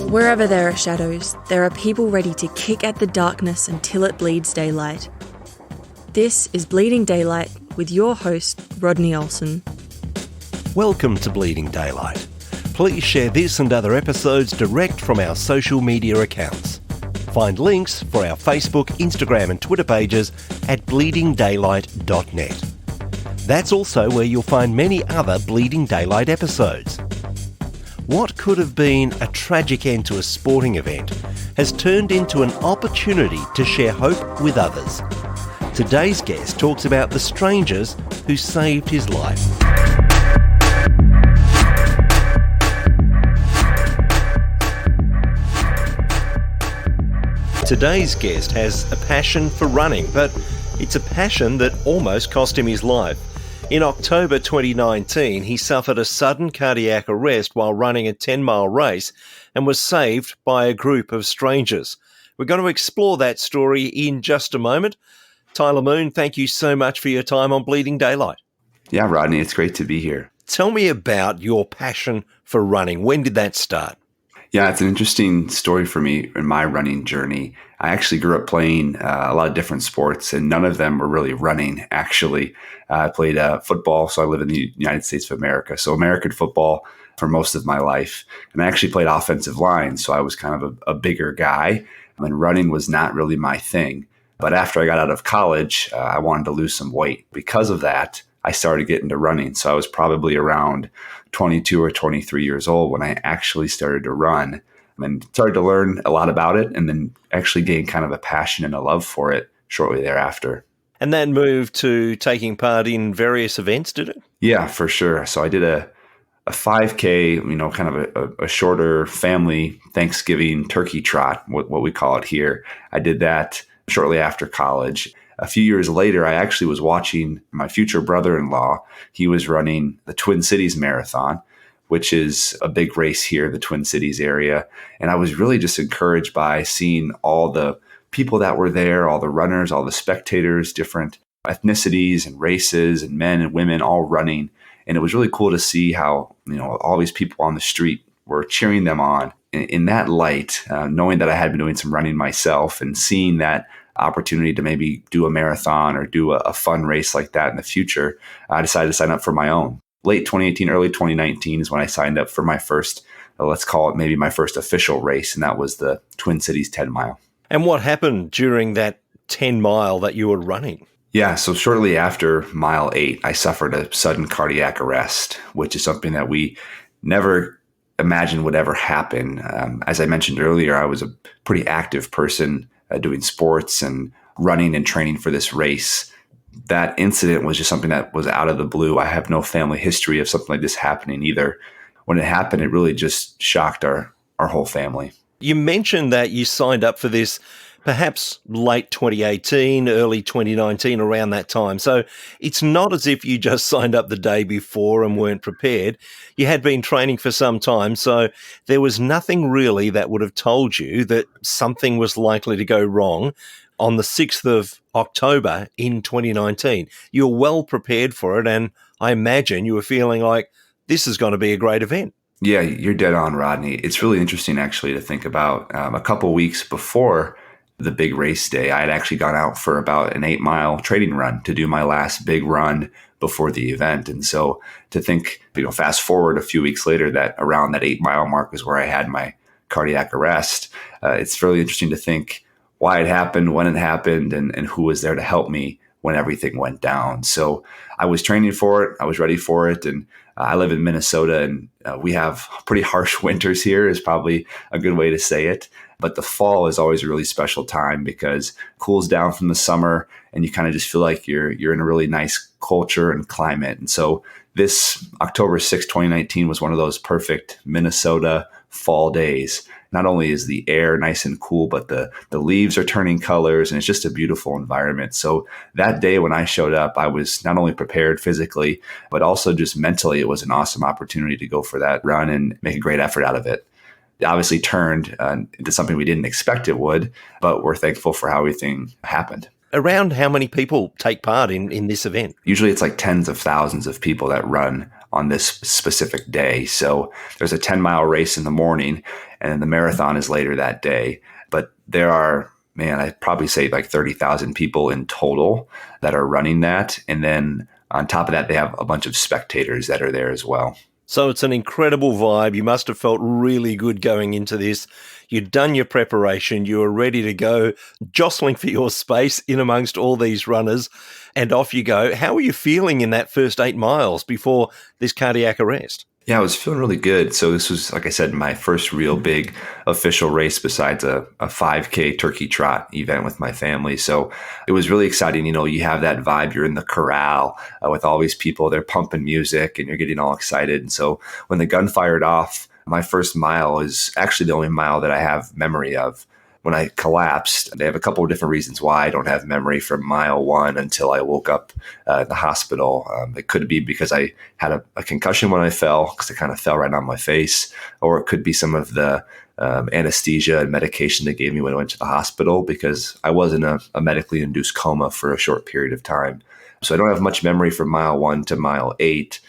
Wherever there are shadows, there are people ready to kick at the darkness until it bleeds daylight. This is Bleeding Daylight with your host, Rodney Olson. Welcome to Bleeding Daylight. Please share this and other episodes direct from our social media accounts. Find links for our Facebook, Instagram and Twitter pages at bleedingdaylight.net. That's also where you'll find many other Bleeding Daylight episodes. What could have been a tragic end to a sporting event has turned into an opportunity to share hope with others. Today's guest talks about the strangers who saved his life. Today's guest has a passion for running, but it's a passion that almost cost him his life. In October 2019, he suffered a sudden cardiac arrest while running a 10-mile race and was saved by a group of strangers. We're going to explore that story in just a moment. Tyler Moon, thank you so much for your time on Bleeding Daylight. Yeah, Rodney, it's great to be here. Tell me about your passion for running. When did that start? Yeah, it's an interesting story for me in my running journey. I actually grew up playing a lot of different sports, and none of them were really running, actually. I played football, so I live in the United States of America, so American football for most of my life. And I actually played offensive line, so I was kind of a bigger guy, and running was not really my thing. But after I got out of college, I wanted to lose some weight. Because of that, I started getting into running. So I was probably around 22 or 23 years old when I actually started to run and started to learn a lot about it, and then actually gained kind of a passion and a love for it shortly thereafter. And that moved to taking part in various events, did it? Yeah, for sure. So I did a 5K, kind of a shorter family Thanksgiving turkey trot, what we call it here. I did that shortly after college. A few years later, I actually was watching my future brother-in-law. He was running the Twin Cities Marathon, which is a big race here in the Twin Cities area. And I was really just encouraged by seeing all the people that were there, all the runners, all the spectators, different ethnicities and races and men and women all running. And it was really cool to see how, all these people on the street were cheering them on. In that light, knowing that I had been doing some running myself and seeing that opportunity to maybe do a marathon or do a fun race like that in the future, I decided to sign up for my own. Late 2018, early 2019 is when I signed up for my first, let's call it maybe my first official race, and that was the Twin Cities 10 mile. And what happened during that 10 mile that you were running? Yeah, so shortly after mile 8, I suffered a sudden cardiac arrest, which is something that we never imagined would ever happen. As I mentioned earlier, I was a pretty active person doing sports and running and training for this race. That incident was just something that was out of the blue. I have no family history of something like this happening either. When it happened, it really just shocked our whole family. You mentioned that you signed up for this perhaps late 2018, early 2019, around that time. So it's not as if you just signed up the day before and weren't prepared. You had been training for some time, so there was nothing really that would have told you that something was likely to go wrong on the 6th of October in 2019. You were well prepared for it, and I imagine you were feeling like this is going to be a great event. Yeah, you're dead on, Rodney. It's really interesting, actually, to think about. A couple weeks before the big race day, I had actually gone out for about an 8-mile training run to do my last big run before the event. And so to think, fast forward a few weeks later, that around that 8-mile mark was where I had my cardiac arrest. It's really interesting to think why it happened, when it happened, and who was there to help me when everything went down. So I was training for it. I was ready for it. And I live in Minnesota, and we have pretty harsh winters here is probably a good way to say it. But the fall is always a really special time because it cools down from the summer and you kind of just feel like you're in a really nice culture and climate. And so this October 6, 2019 was one of those perfect Minnesota fall days. Not only is the air nice and cool, but the leaves are turning colors and it's just a beautiful environment. So that day when I showed up, I was not only prepared physically, but also just mentally, it was an awesome opportunity to go for that run and make a great effort out of it. It obviously turned into something we didn't expect it would, but we're thankful for how everything happened. Around how many people take part in this event? Usually it's like tens of thousands of people that run on this specific day. So there's a 10-mile race in the morning, and then the marathon is later that day. But there are, man, I'd probably say like 30,000 people in total that are running that. And then on top of that, they have a bunch of spectators that are there as well. So it's an incredible vibe. You must have felt really good going into this. You'd done your preparation. You were ready to go, jostling for your space in amongst all these runners, and off you go. How were you feeling in that first 8 miles before this cardiac arrest? Yeah, I was feeling really good. So this was, like I said, my first real big official race besides a 5K turkey trot event with my family. So it was really exciting. You know, you have that vibe. You're in the corral with all these people. They're pumping music and you're getting all excited. And so when the gun fired off, my first mile is actually the only mile that I have memory of. When I collapsed, they have a couple of different reasons why I don't have memory from mile 1 until I woke up at the hospital. It could be because I had a concussion when I fell, because I kind of fell right on my face, or it could be some of the anesthesia and medication they gave me when I went to the hospital, because I was in a medically induced coma for a short period of time. So I don't have much memory from mile 1 to mile 8.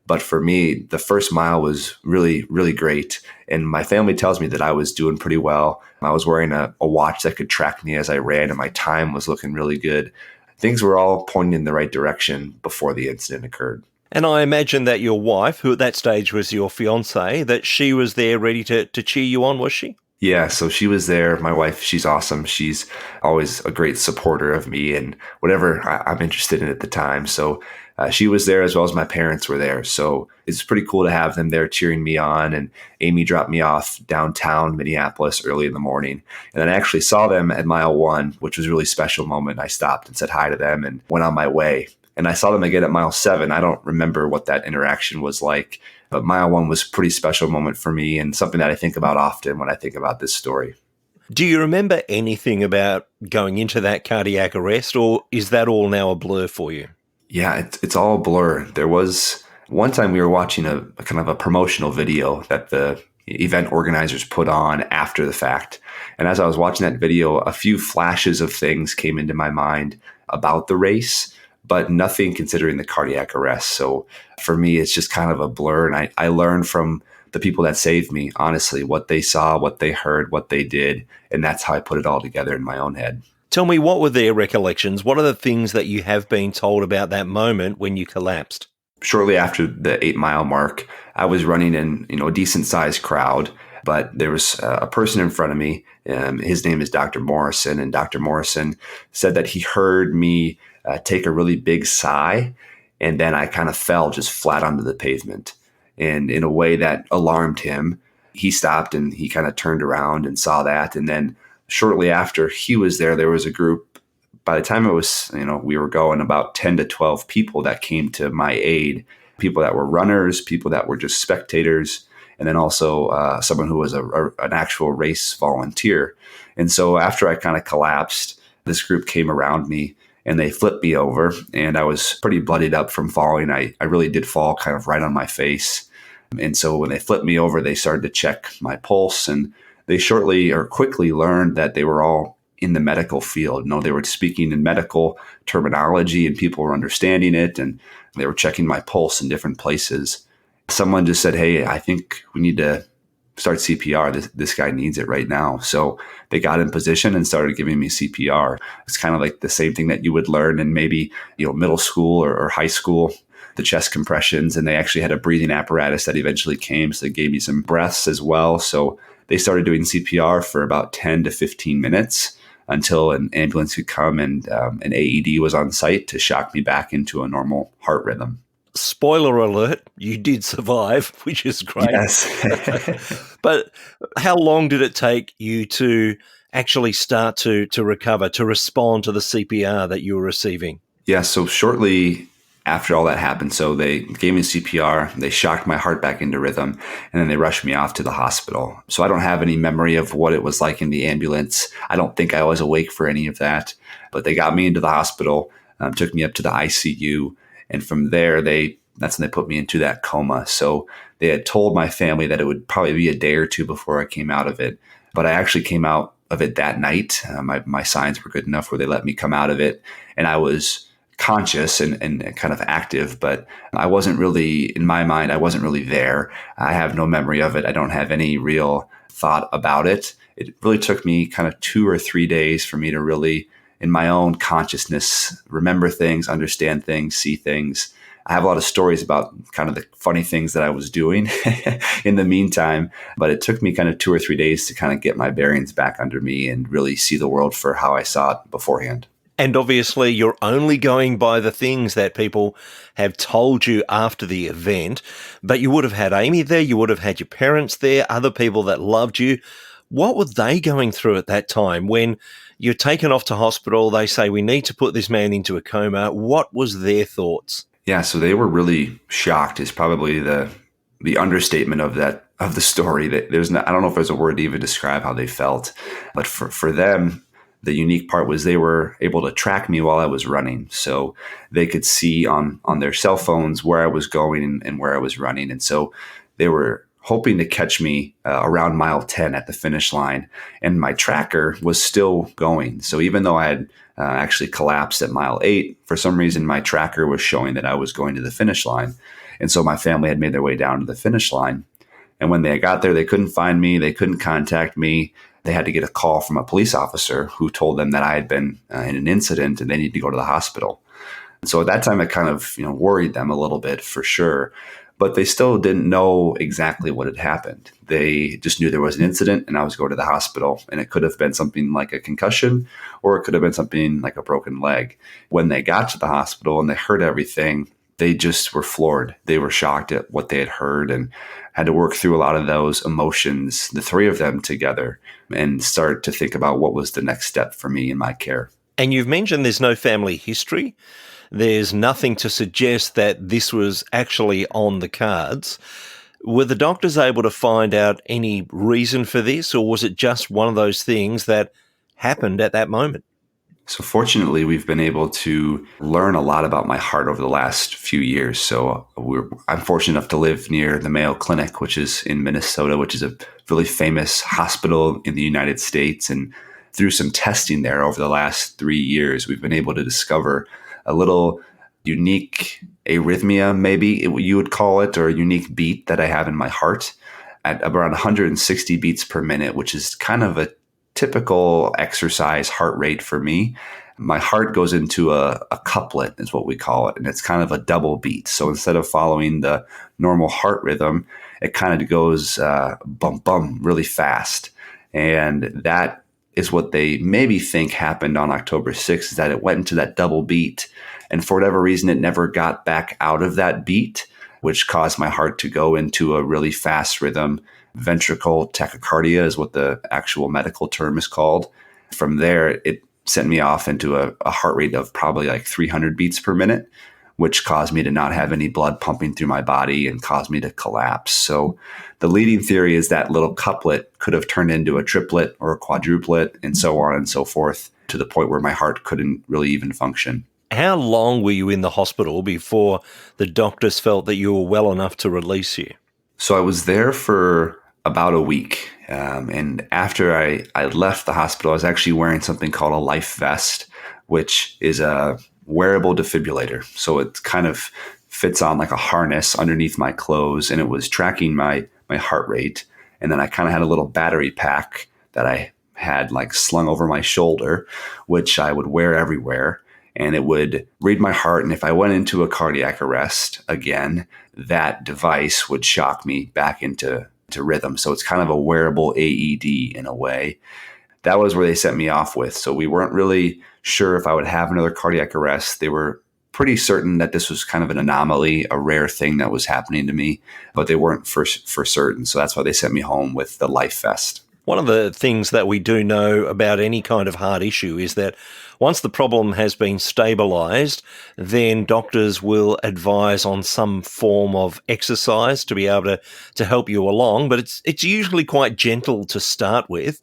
But for me, the first mile was really, really great. And my family tells me that I was doing pretty well. I was wearing a watch that could track me as I ran, and my time was looking really good. Things were all pointing in the right direction before the incident occurred. And I imagine that your wife, who at that stage was your fiance, that she was there ready to cheer you on, was she? Yeah, so she was there. My wife, she's awesome. She's always a great supporter of me and whatever I'm interested in at the time. So she was there, as well as my parents were there. So it's pretty cool to have them there cheering me on. And Amy dropped me off downtown Minneapolis early in the morning. And then I actually saw them at mile 1, which was a really special moment. I stopped and said hi to them and went on my way. And I saw them again at mile 7. I don't remember what that interaction was like, but mile 1 was a pretty special moment for me and something that I think about often when I think about this story. Do you remember anything about going into that cardiac arrest, or is that all now a blur for you? Yeah, it's all a blur. There was one time we were watching a kind of a promotional video that the event organizers put on after the fact. And as I was watching that video, a few flashes of things came into my mind about the race, but nothing considering the cardiac arrest. So for me, it's just kind of a blur. And I learned from the people that saved me, honestly, what they saw, what they heard, what they did. And that's how I put it all together in my own head. Tell me, what were their recollections? What are the things that you have been told about that moment when you collapsed? Shortly after the 8-mile mark, I was running in, a decent sized crowd, but there was a person in front of me. His name is Dr. Morrison, and Dr. Morrison said that he heard me take a really big sigh, and then I kind of fell just flat onto the pavement. And in a way that alarmed him, he stopped and he kind of turned around and saw that. And then shortly after he was there was a group. By the time it was, we were going about 10 to 12 people that came to my aid, people that were runners, people that were just spectators, and then also someone who was an actual race volunteer. And so after I kind of collapsed, this group came around me and they flipped me over, and I was pretty bloodied up from falling. I really did fall kind of right on my face. And so when they flipped me over, they started to check my pulse, and they quickly learned that they were all in the medical field. They were speaking in medical terminology and people were understanding it, and they were checking my pulse in different places. Someone just said, "Hey, I think we need to start CPR. This guy needs it right now." So they got in position and started giving me CPR. It's kind of like the same thing that you would learn in maybe, middle school or high school, the chest compressions. And they actually had a breathing apparatus that eventually came. So they gave me some breaths as well. So they started doing CPR for about 10 to 15 minutes until an ambulance could come and an AED was on site to shock me back into a normal heart rhythm. Spoiler alert, you did survive, which is great. Yes. But how long did it take you to actually start to recover, to respond to the CPR that you were receiving? Yeah, so shortly after all that happened, so they gave me CPR, they shocked my heart back into rhythm, and then they rushed me off to the hospital. So I don't have any memory of what it was like in the ambulance. I don't think I was awake for any of that, but they got me into the hospital, took me up to the ICU, and from there, that's when they put me into that coma. So they had told my family that it would probably be a day or two before I came out of it, but I actually came out of it that night. My signs were good enough where they let me come out of it, and I was conscious and kind of active, but I wasn't really, in my mind, I wasn't really there. I have no memory of it. I don't have any real thought about it. It really took me kind of 2 or 3 days for me to really, in my own consciousness, remember things, understand things, see things. I have a lot of stories about kind of the funny things that I was doing in the meantime, but it took me kind of 2 or 3 days to kind of get my bearings back under me and really see the world for how I saw it beforehand. And obviously, you're only going by the things that people have told you after the event, but you would have had Amy there, you would have had your parents there, other people that loved you. What were they going through at that time when you're taken off to hospital? They say, we need to put this man into a coma. What was their thoughts? Yeah, so they were really shocked is probably the understatement of the story. That I don't know if there's a word to even describe how they felt, but for them, the unique part was they were able to track me while I was running. So they could see on their cell phones where I was going and where I was running. And so they were hoping to catch me around mile 10 at the finish line. And my tracker was still going. So even though I had actually collapsed at mile 8, for some reason, my tracker was showing that I was going to the finish line. And so my family had made their way down to the finish line. And when they got there, they couldn't find me. They couldn't contact me. They had to get a call from a police officer who told them that I had been in an incident and they needed to go to the hospital. And so at that time, it kind of worried them a little bit for sure. But they still didn't know exactly what had happened. They just knew there was an incident and I was going to the hospital. And it could have been something like a concussion or it could have been something like a broken leg. When they got to the hospital and they heard everything, they just were floored. They were shocked at what they had heard and had to work through a lot of those emotions, the three of them together, and start to think about what was the next step for me in my care. And you've mentioned there's no family history. There's nothing to suggest that this was actually on the cards. Were the doctors able to find out any reason for this, or was it just one of those things that happened at that moment? So fortunately, we've been able to learn a lot about my heart over the last few years. So I'm fortunate enough to live near the Mayo Clinic, which is in Minnesota, which is a really famous hospital in the United States. And through some testing there over the last 3 years, we've been able to discover a little unique arrhythmia, maybe you would call it, or a unique beat that I have in my heart at around 160 beats per minute, which is kind of a typical exercise heart rate for me. My heart goes into a couplet is what we call it. And it's kind of a double beat. So instead of following the normal heart rhythm, it kind of goes bum, bum really fast. And that is what they maybe think happened on October 6th, is that it went into that double beat. And for whatever reason, it never got back out of that beat, which caused my heart to go into a really fast rhythm. Ventricle tachycardia is what the actual medical term is called. From there, it sent me off into a heart rate of probably like 300 beats per minute, which caused me to not have any blood pumping through my body and caused me to collapse. So the leading theory is that little couplet could have turned into a triplet or a quadruplet and so on and so forth, to the point where my heart couldn't really even function. How long were you in the hospital before the doctors felt that you were well enough to release you? So I was there for about a week. And after I left the hospital, I was actually wearing something called a life vest, which is a wearable defibrillator. So it kind of fits on like a harness underneath my clothes, and it was tracking my heart rate. And then I kind of had a little battery pack that I had like slung over my shoulder, which I would wear everywhere. And it would read my heart. And if I went into a cardiac arrest again, that device would shock me back into rhythm. So it's kind of a wearable AED in a way. That was where they sent me off with. So we weren't really sure if I would have another cardiac arrest. They were pretty certain that this was kind of an anomaly, a rare thing that was happening to me, but they weren't for certain. So that's why they sent me home with the life vest. One of the things that we do know about any kind of heart issue is that once the problem has been stabilized, then doctors will advise on some form of exercise to be able to help you along. But it's usually quite gentle to start with.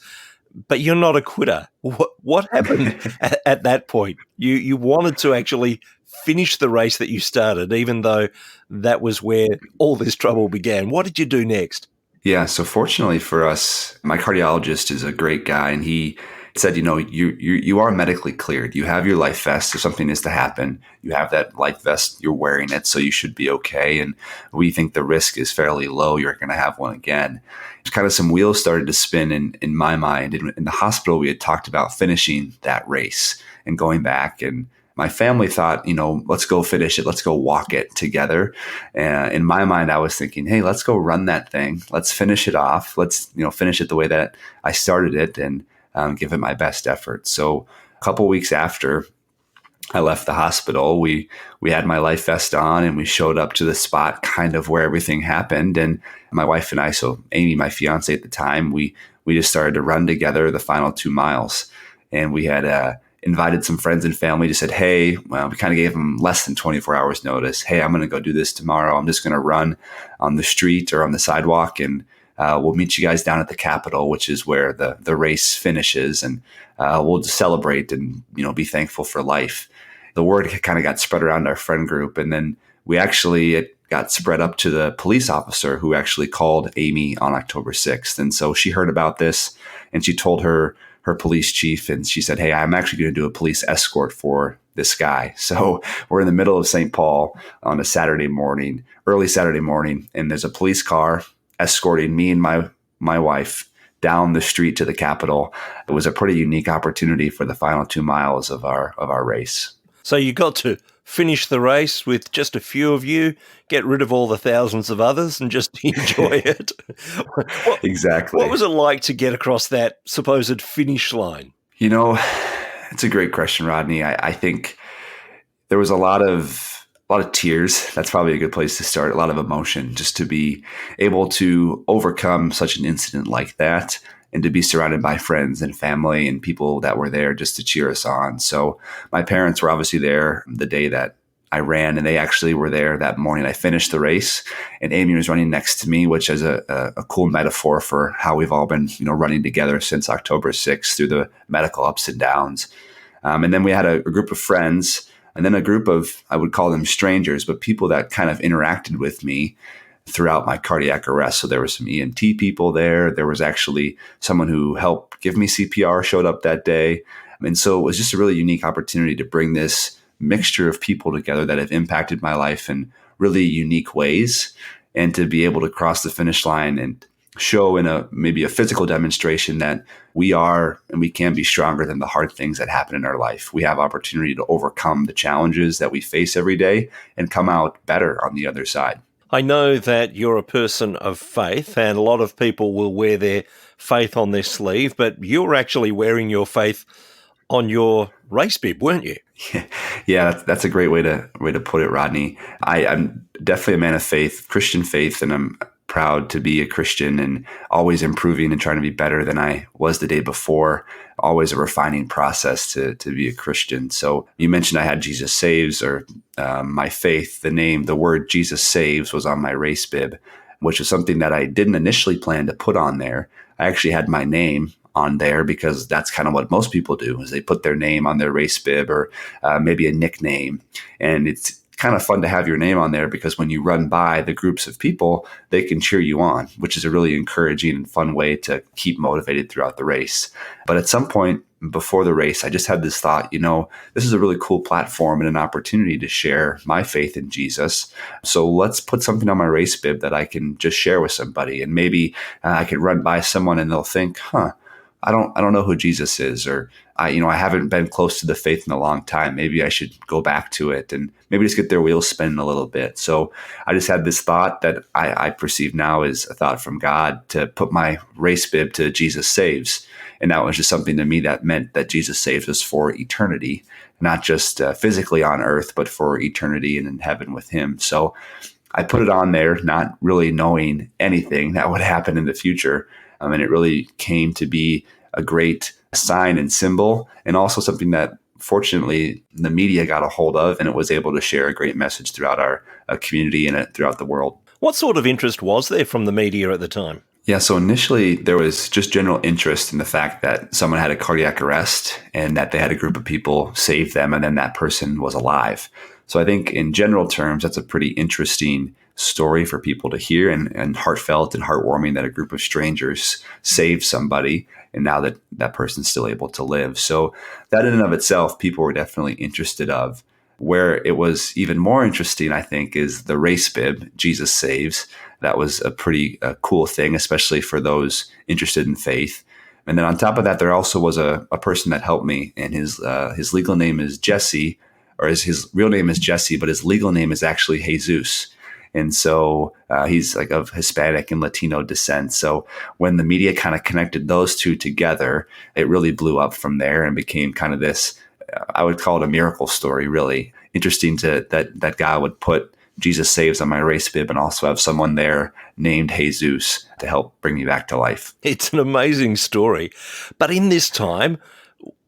But you're not a quitter. What happened at that point? You wanted to actually finish the race that you started, even though that was where all this trouble began. What did you do next? Yeah, so fortunately for us, my cardiologist is a great guy, and he said, you are medically cleared. You have your life vest. If something is to happen, you have that life vest. You're wearing it, so you should be okay. And we think the risk is fairly low. You're going to have one again. It's kind of some wheels started to spin in my mind. In the hospital, we had talked about finishing that race and going back. And my family thought, let's go finish it. Let's go walk it together. And in my mind, I was thinking, hey, let's go run that thing. Let's finish it off. Let's, finish it the way that I started it and give it my best effort. So a couple weeks after I left the hospital, we had my life vest on and we showed up to the spot kind of where everything happened. And my wife and I, so Amy, my fiance at the time, we just started to run together the final 2 miles. And we had invited some friends and family, just said, hey, well, we kind of gave them less than 24 hours notice. Hey, I'm going to go do this tomorrow. I'm just going to run on the street or on the sidewalk, and we'll meet you guys down at the Capitol, which is where the race finishes, and we'll just celebrate and be thankful for life. The word kind of got spread around our friend group, and then it got spread up to the police officer who actually called Amy on October 6th. And so she heard about this, and she told her police chief, and she said, hey, I'm actually going to do a police escort for this guy. So we're in the middle of St. Paul on a early Saturday morning, and there's a police car escorting me and my wife down the street to the Capitol. It was a pretty unique opportunity for the final 2 miles of our race. So you got to finish the race with just a few of you, get rid of all the thousands of others, and just enjoy it. Exactly. What was it like to get across that supposed finish line? It's a great question, Rodney. I think there was a lot of tears. That's probably a good place to start. A lot of emotion, just to be able to overcome such an incident like that, and to be surrounded by friends and family and people that were there just to cheer us on. So my parents were obviously there the day that I ran, and they actually were there that morning. I finished the race, and Amy was running next to me, which is a cool metaphor for how we've all been, running together since October 6th through the medical ups and downs. And then we had a group of friends, and then a group of, I would call them strangers, but people that kind of interacted with me throughout my cardiac arrest. So there were some ENT people there. There was actually someone who helped give me CPR showed up that day. And so it was just a really unique opportunity to bring this mixture of people together that have impacted my life in really unique ways, and to be able to cross the finish line and show in maybe a physical demonstration that we are and we can be stronger than the hard things that happen in our life. We have opportunity to overcome the challenges that we face every day and come out better on the other side. I know that you're a person of faith, and a lot of people will wear their faith on their sleeve, but you're actually wearing your faith on your race bib, weren't you? Yeah, that's a great way to put it, Rodney. I'm definitely a man of faith, Christian faith, and I'm proud to be a Christian and always improving and trying to be better than I was the day before. Always a refining process to be a Christian. So you mentioned I had Jesus Saves, or my faith, the word Jesus Saves was on my race bib, which was something that I didn't initially plan to put on there. I actually had my name on there because that's kind of what most people do, is they put their name on their race bib, or maybe a nickname. And it's kind of fun to have your name on there because when you run by the groups of people, they can cheer you on, which is a really encouraging and fun way to keep motivated throughout the race. But at some point before the race, I just had this thought, this is a really cool platform and an opportunity to share my faith in Jesus. So let's put something on my race bib that I can just share with somebody. And maybe I could run by someone and they'll think, I don't know who Jesus is, or I haven't been close to the faith in a long time. Maybe I should go back to it and maybe just get their wheels spinning a little bit. So I just had this thought that I perceive now as a thought from God to put my race bib to Jesus Saves. And that was just something to me that meant that Jesus saves us for eternity, not just physically on earth, but for eternity and in heaven with him. So I put it on there, not really knowing anything that would happen in the future. And it really came to be a great sign and symbol, and also something that fortunately the media got a hold of, and it was able to share a great message throughout our community and throughout the world. What sort of interest was there from the media at the time? Yeah, so initially there was just general interest in the fact that someone had a cardiac arrest and that they had a group of people save them, and then that person was alive. So I think in general terms, that's a pretty interesting story for people to hear, and heartfelt and heartwarming that a group of strangers saved somebody, and now that person's still able to live. So that in and of itself, people were definitely interested of. Where it was even more interesting, I think, is the race bib, Jesus Saves. That was a pretty cool thing, especially for those interested in faith. And then on top of that, there also was a person that helped me, and his legal name is Jesse, or his real name is Jesse, but his legal name is actually Jesus. And so he's like of Hispanic and Latino descent. So when the media kind of connected those two together, it really blew up from there and became kind of this, I would call it a miracle story, really. Interesting that guy would put Jesus Saves on my race bib and also have someone there named Jesus to help bring me back to life. It's an amazing story. But in this time,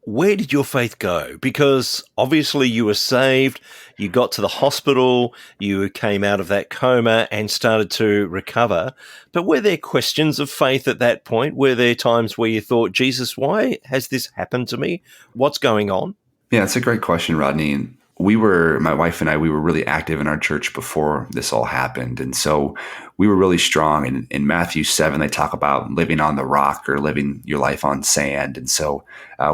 where did your faith go? Because obviously you were saved, you got to the hospital, you came out of that coma and started to recover. But were there questions of faith at that point? Were there times where you thought, Jesus, why has this happened to me? What's going on? Yeah, it's a great question, Rodney. My wife and I, we were really active in our church before this all happened. And so we were really strong. In Matthew 7, they talk about living on the rock or living your life on sand. And so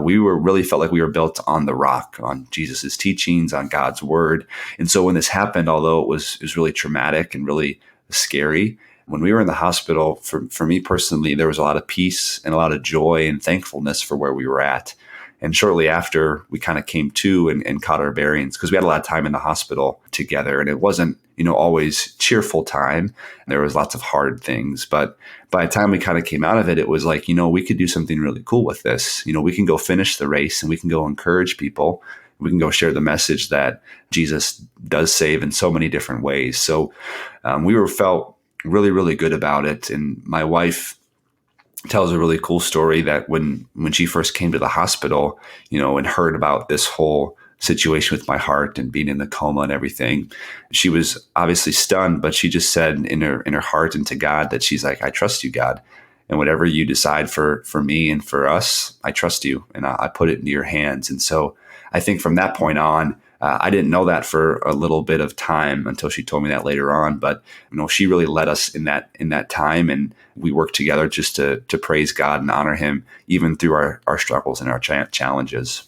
we really felt like we were built on the rock, on Jesus's teachings, on God's word. And so when this happened, although it was really traumatic and really scary, when we were in the hospital, for me personally, there was a lot of peace and a lot of joy and thankfulness for where we were at. And shortly after, we kind of came to and caught our bearings, because we had a lot of time in the hospital together, and it wasn't, always cheerful time. There was lots of hard things, but by the time we kind of came out of it, it was like, we could do something really cool with this. We can go finish the race, and we can go encourage people. We can go share the message that Jesus does save in so many different ways. So felt really, really good about it. And my wife tells a really cool story that when she first came to the hospital, and heard about this whole situation with my heart and being in the coma and everything, she was obviously stunned, but she just said in her heart and to God that she's like, I trust you, God. And whatever you decide for me and for us, I trust you, and I put it into your hands. And so I think from that point on, I didn't know that for a little bit of time until she told me that later on. But she really led us in that time, and we worked together just to praise God and honor Him, even through our struggles and our challenges.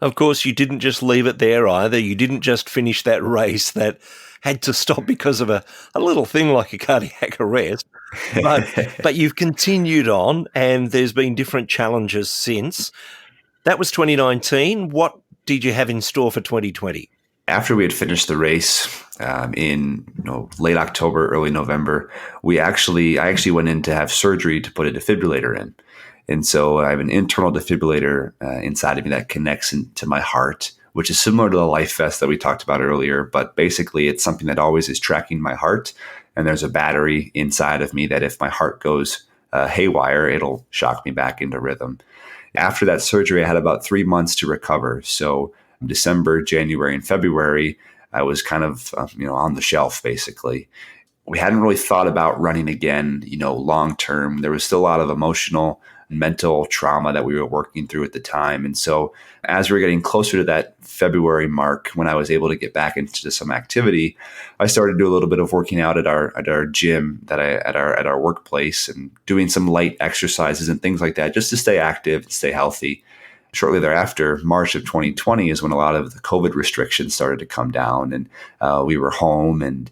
Of course, you didn't just leave it there either. You didn't just finish that race that had to stop because of a little thing like a cardiac arrest. But you've continued on, and there's been different challenges since. That was 2019. What did you have in store for 2020? After we had finished the race in late October, early November, I actually went in to have surgery to put a defibrillator in. And so I have an internal defibrillator inside of me that connects to my heart, which is similar to the Life Vest that we talked about earlier. But basically, it's something that always is tracking my heart. And there's a battery inside of me that if my heart goes haywire, it'll shock me back into rhythm. After that surgery, I had about 3 months to recover. So December, January, and February, I was kind of, on the shelf, basically. We hadn't really thought about running again, long term. There was still a lot of emotional and mental trauma that we were working through at the time. And so as we were getting closer to that February mark, when I was able to get back into some activity, I started to do a little bit of working out at our gym at our workplace, and doing some light exercises and things like that, just to stay active and stay healthy. Shortly thereafter, March of 2020 is when a lot of the COVID restrictions started to come down, and we were home, and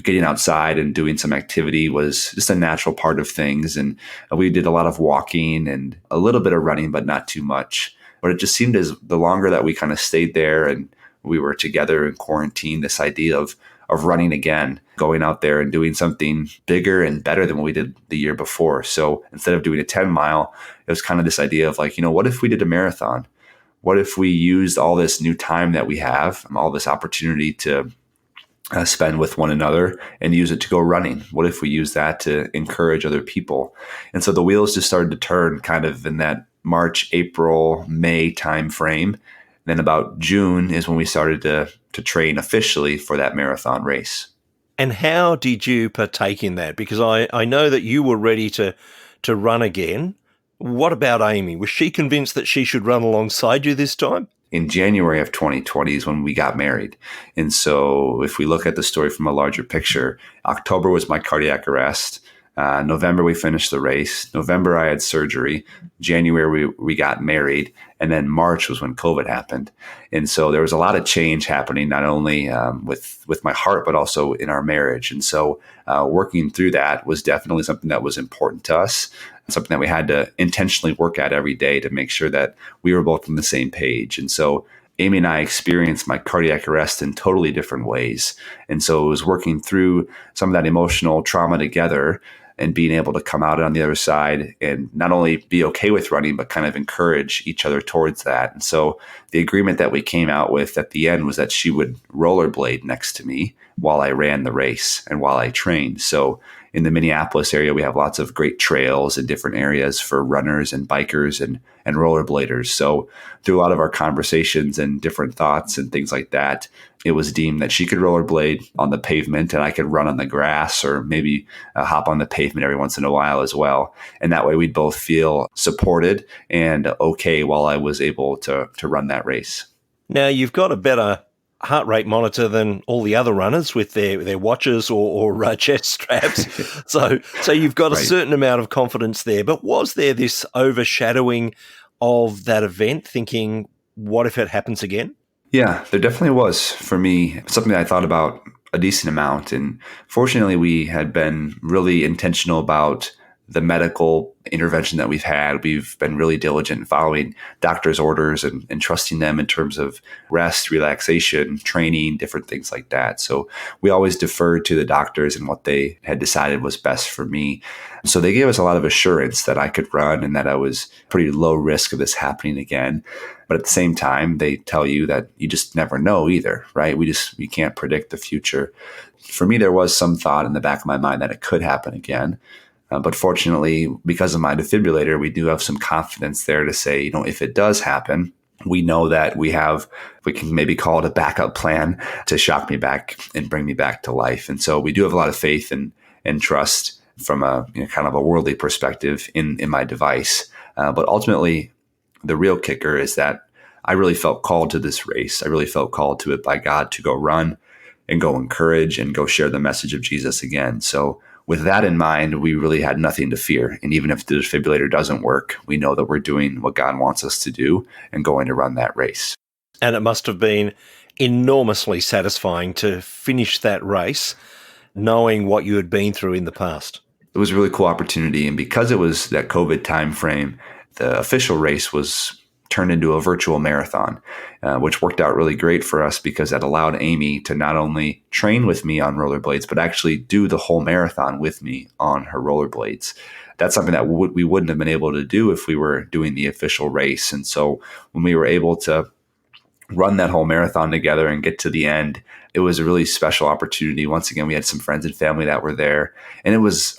getting outside and doing some activity was just a natural part of things. And we did a lot of walking and a little bit of running, but not too much. But it just seemed as the longer that we kind of stayed there and we were together in quarantine, this idea of running again, going out there and doing something bigger and better than what we did the year before. So instead of doing a 10-mile, it was kind of this idea of like, what if we did a marathon? What if we used all this new time that we have, all this opportunity to spend with one another, and use it to go running? What if we use that to encourage other people? And so the wheels just started to turn kind of in that March, April, May time frame. Then about June is when we started to train officially for that marathon race. And how did you partake in that? Because I know that you were ready to run again. What about Amy? Was she convinced that she should run alongside you this time? in January of 2020 is when we got married. And so if we look at the story from a larger picture, October was my cardiac arrest. November, we finished the race. November, I had surgery. January, we got married. And then March was when COVID happened. And so there was a lot of change happening, not only with my heart, but also in our marriage. And so working through that was definitely something that was important to us, something that we had to intentionally work at every day to make sure that we were both on the same page. And so Amy and I experienced my cardiac arrest in totally different ways. And so it was working through some of that emotional trauma together and being able to come out on the other side and not only be okay with running, but kind of encourage each other towards that. And so the agreement that we came out with at the end was that she would rollerblade next to me while I ran the race and while I trained. So in the Minneapolis area, we have lots of great trails in different areas for runners and bikers and rollerbladers. So through a lot of our conversations and different thoughts and things like that, it was deemed that she could rollerblade on the pavement and I could run on the grass or maybe hop on the pavement every once in a while as well. And that way we'd both feel supported and okay while I was able to run that race. Now, you've got a better heart rate monitor than all the other runners with their watches or chest straps. So you've got a certain amount of confidence there. But was there this overshadowing of that event, thinking, what if it happens again? Yeah, there definitely was for me, something that I thought about a decent amount. And fortunately, we had been really intentional about the medical intervention that we've had. We've been really diligent in following doctors' orders and trusting them in terms of rest, relaxation, training, different things like that. So we always deferred to the doctors and what they had decided was best for me. So they gave us a lot of assurance that I could run and that I was pretty low risk of this happening again. But at the same time, they tell you that you just never know either, right? We can't predict the future. For me, there was some thought in the back of my mind that it could happen again. But fortunately, because of my defibrillator, we do have some confidence there to say, if it does happen, we know that we can maybe call it a backup plan to shock me back and bring me back to life. And so we do have a lot of faith and trust from a kind of a worldly perspective in my device. But ultimately, the real kicker is that I really felt called to this race. I really felt called to it by God to go run and go encourage and go share the message of Jesus again. So with that in mind, we really had nothing to fear. And even if the defibrillator doesn't work, we know that we're doing what God wants us to do and going to run that race. And it must have been enormously satisfying to finish that race, knowing what you had been through in the past. It was a really cool opportunity. And because it was that COVID timeframe, the official race was turned into a virtual marathon, which worked out really great for us because that allowed Amy to not only train with me on rollerblades, but actually do the whole marathon with me on her rollerblades. That's something that we wouldn't have been able to do if we were doing the official race. And so when we were able to run that whole marathon together and get to the end, it was a really special opportunity. Once again, we had some friends and family that were there. And it was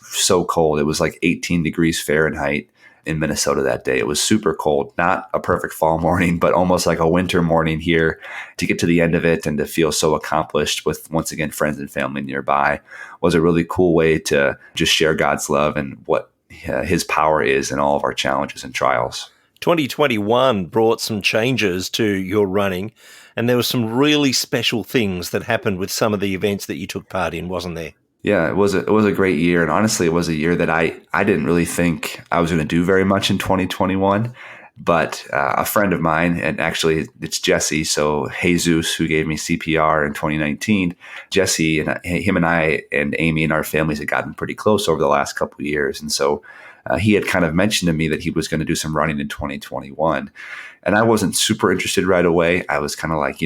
so cold. It was like 18 degrees Fahrenheit in Minnesota that day. It was super cold, not a perfect fall morning, but almost like a winter morning here. To get to the end of it and to feel so accomplished with, once again, friends and family nearby was a really cool way to just share God's love and what his power is in all of our challenges and trials. 2021 brought some changes to your running, and there were some really special things that happened with some of the events that you took part in, wasn't there? Yeah, it was a great year. And honestly, it was a year that I didn't really think I was going to do very much in 2021. But a friend of mine, and actually it's Jesse, so Jesus, who gave me CPR in 2019, Jesse and him and I and Amy and our families had gotten pretty close over the last couple of years. And so he had kind of mentioned to me that he was going to do some running in 2021. And I wasn't super interested right away. I was kind of like,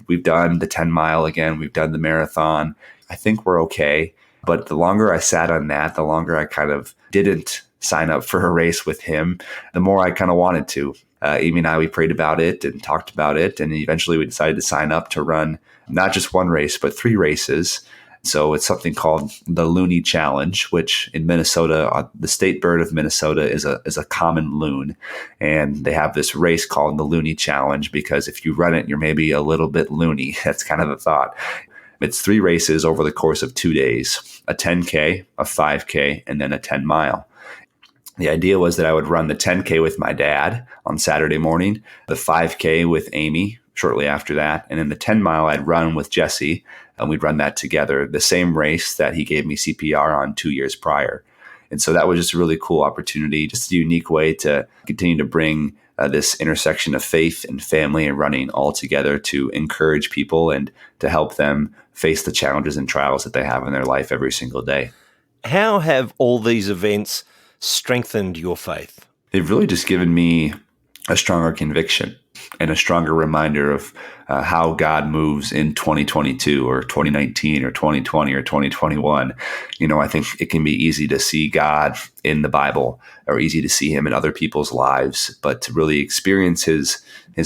we've done the 10 mile again. We've done the marathon. I think we're okay. But the longer I sat on that, the longer I kind of didn't sign up for a race with him, the more I kind of wanted to. Amy and I, we prayed about it and talked about it. And eventually we decided to sign up to run not just one race, but 3 races. So it's something called the Loonie Challenge, which in Minnesota, the state bird of Minnesota is a common loon. And they have this race called the Loonie Challenge because if you run it, you're maybe a little bit loony. That's kind of the thought. It's 3 races over the course of 2 days, a 10K, a 5K, and then a 10 mile. The idea was that I would run the 10K with my dad on Saturday morning, the 5K with Amy shortly after that, and then the 10 mile I'd run with Jesse, and we'd run that together, the same race that he gave me CPR on 2 years prior. And so that was just a really cool opportunity, just a unique way to continue to bring this intersection of faith and family and running all together to encourage people and to help them face the challenges and trials that they have in their life every single day. How have all these events strengthened your faith? They've really just given me a stronger conviction and a stronger reminder of how God moves in 2022 or 2019 or 2020 or 2021. I think it can be easy to see God in the Bible or easy to see him in other people's lives, but to really experience his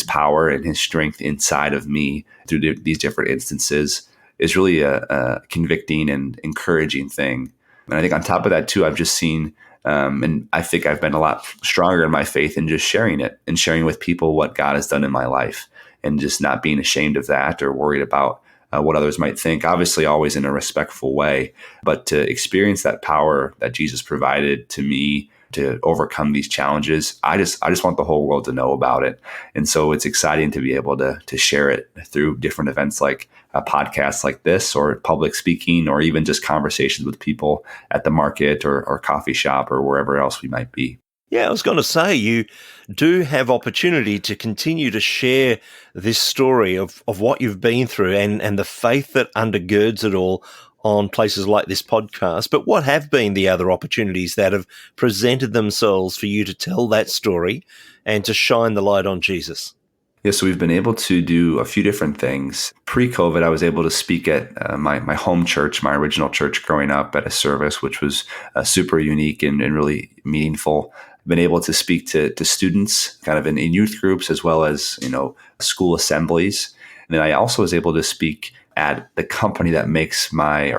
power and his strength inside of me through these different instances is really a convicting and encouraging thing. And I think on top of that too, I've just seen and I think I've been a lot stronger in my faith in just sharing it and sharing with people what God has done in my life and just not being ashamed of that or worried about what others might think, obviously always in a respectful way, but to experience that power that Jesus provided to me to overcome these challenges. I just want the whole world to know about it. And so it's exciting to be able to share it through different events like podcasts like this or public speaking or even just conversations with people at the market or coffee shop or wherever else we might be. Yeah, I was going to say, you do have opportunity to continue to share this story of what you've been through and the faith that undergirds it all on places like this podcast. But what have been the other opportunities that have presented themselves for you to tell that story and to shine the light on Jesus? Yeah, so we've been able to do a few different things. Pre-COVID, I was able to speak at my home church, my original church growing up, at a service, which was super unique and really meaningful. I've been able to speak to students kind of in youth groups as well as, school assemblies. And then I also was able to speak at the company that made my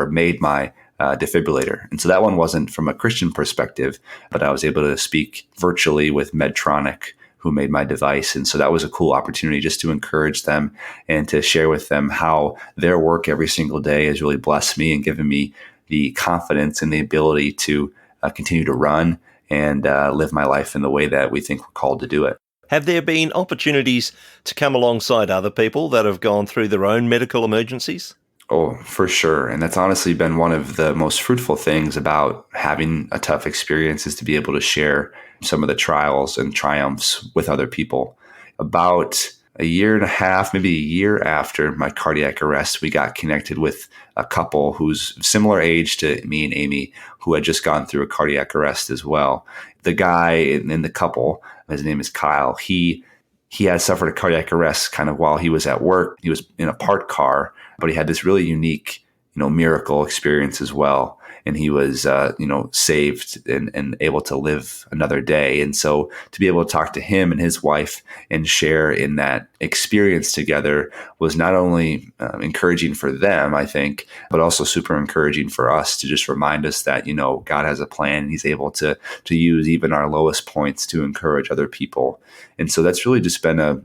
defibrillator. And so that one wasn't from a Christian perspective, but I was able to speak virtually with Medtronic, who made my device. And so that was a cool opportunity just to encourage them and to share with them how their work every single day has really blessed me and given me the confidence and the ability to continue to run and live my life in the way that we think we're called to do it. Have there been opportunities to come alongside other people that have gone through their own medical emergencies? Oh, for sure. And that's honestly been one of the most fruitful things about having a tough experience is to be able to share some of the trials and triumphs with other people. About a year and a half, maybe a year after my cardiac arrest, we got connected with a couple who's similar age to me and Amy, who had just gone through a cardiac arrest as well. The guy in the couple, his name is Kyle, he had suffered a cardiac arrest kind of while he was at work. He was in a parked car, but he had this really unique, miracle experience as well. And he was, saved and able to live another day. And so to be able to talk to him and his wife and share in that experience together was not only encouraging for them, I think, but also super encouraging for us to just remind us that, God has a plan and he's able to use even our lowest points to encourage other people. And so that's really just been an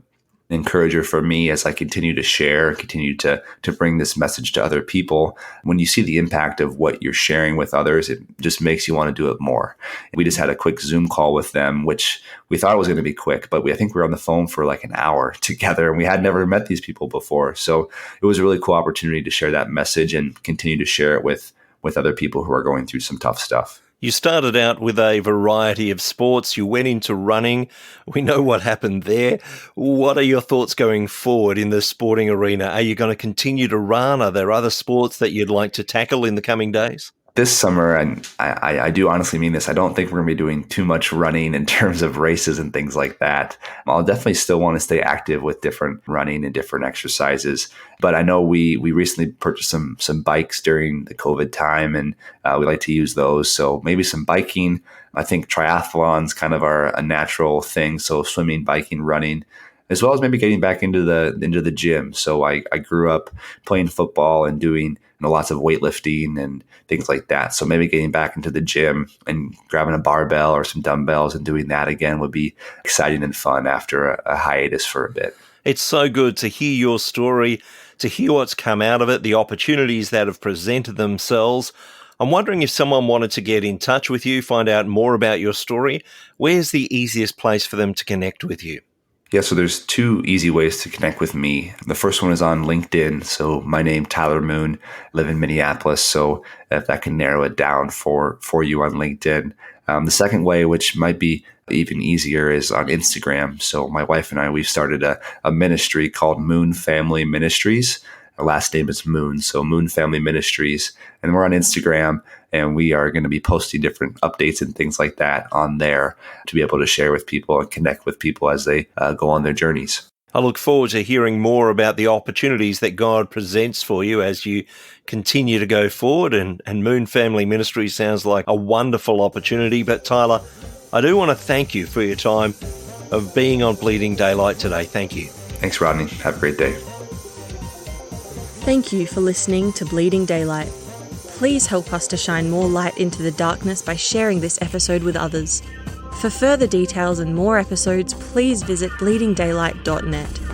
encourager for me as I continue to share, continue to bring this message to other people. When you see the impact of what you're sharing with others, it just makes you want to do it more. We just had a quick Zoom call with them, which we thought was going to be quick, but I think we were on the phone for like an hour together and we had never met these people before. So it was a really cool opportunity to share that message and continue to share it with other people who are going through some tough stuff. You started out with a variety of sports. You went into running. We know what happened there. What are your thoughts going forward in the sporting arena? Are you going to continue to run? Are there other sports that you'd like to tackle in the coming days? This summer, and I do honestly mean this, I don't think we're going to be doing too much running in terms of races and things like that. I'll definitely still want to stay active with different running and different exercises. But I know we recently purchased some bikes during the COVID time, and we like to use those. So maybe some biking. I think triathlons kind of are a natural thing. So swimming, biking, running, as well as maybe getting back into the gym. So I grew up playing football and doing lots of weightlifting and things like that. So maybe getting back into the gym and grabbing a barbell or some dumbbells and doing that again would be exciting and fun after a hiatus for a bit. It's so good to hear your story, to hear what's come out of it, the opportunities that have presented themselves. I'm wondering if someone wanted to get in touch with you, find out more about your story, where's the easiest place for them to connect with you? Yeah, so there's two easy ways to connect with me. The first one is on LinkedIn. So my name, Tyler Moon, live in Minneapolis. So if that can narrow it down for you on LinkedIn. The second way, which might be even easier, is on Instagram. So my wife and I, we've started a ministry called Moon Family Ministries. Our last name is Moon, so Moon Family Ministries. And we're on Instagram, and we are going to be posting different updates and things like that on there to be able to share with people and connect with people as they go on their journeys. I look forward to hearing more about the opportunities that God presents for you as you continue to go forward. And Moon Family Ministries sounds like a wonderful opportunity. But Tyler, I do want to thank you for your time of being on Bleeding Daylight today. Thank you. Thanks, Rodney. Have a great day. Thank you for listening to Bleeding Daylight. Please help us to shine more light into the darkness by sharing this episode with others. For further details and more episodes, please visit bleedingdaylight.net.